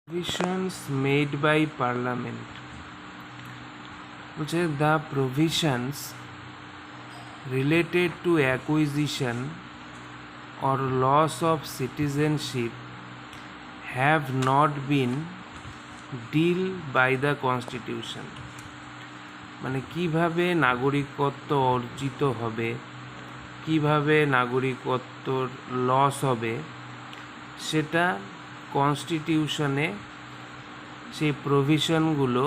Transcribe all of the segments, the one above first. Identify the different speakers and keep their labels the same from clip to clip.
Speaker 1: Provisions made by Parliament. Which are the provisions related to acquisition or loss of citizenship have not been dealt by the Constitution. মানে কিভাবে নাগরিকত্ব অর্জিত হবে, কিভাবে নাগরিকত্বর loss হবে, সেটা কনস্টিটিউশনে সেই প্রভিশনগুলো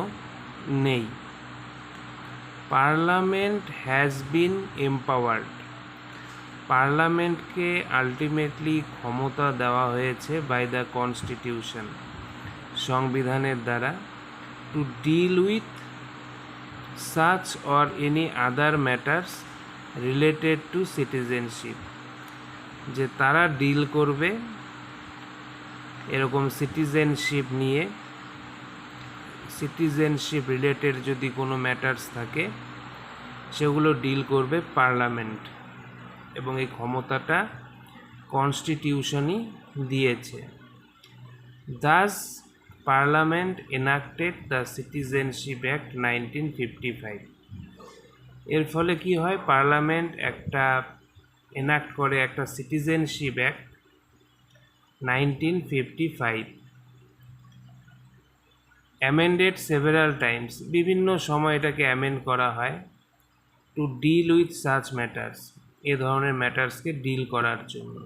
Speaker 1: নেই। পার্লামেন্ট হ্যাজ বিন এম্পাওয়ার্ড, পার্লামেন্টকে আলটিমেটলি ক্ষমতা দেওয়া হয়েছে বাই দ্য কনস্টিটিউশন, সংবিধানের দ্বারা, to deal with such or any other matters related to citizenship, যে তারা ডিল করবে এরকম সিটিজেনশিপ নিয়ে, সিটিজেনশিপ রিলেটেড যদি কোনো ম্যাটার্স থাকে সেগুলো ডিল করবে পার্লামেন্ট, এবং এই ক্ষমতাটা কনস্টিটিউশনই দিয়েছে। Thus parliament enacted the citizenship act 1955। এর ফলে কি হয়, পার্লামেন্ট একটা এনাক্ট করে একটা citizenship act 1955, amended several times, বিভিন্ন সময় এটাকে অ্যামেন্ড করা হয়, to deal with such matters, এ ধরনের ম্যাটার্সকে ডিল করার জন্য।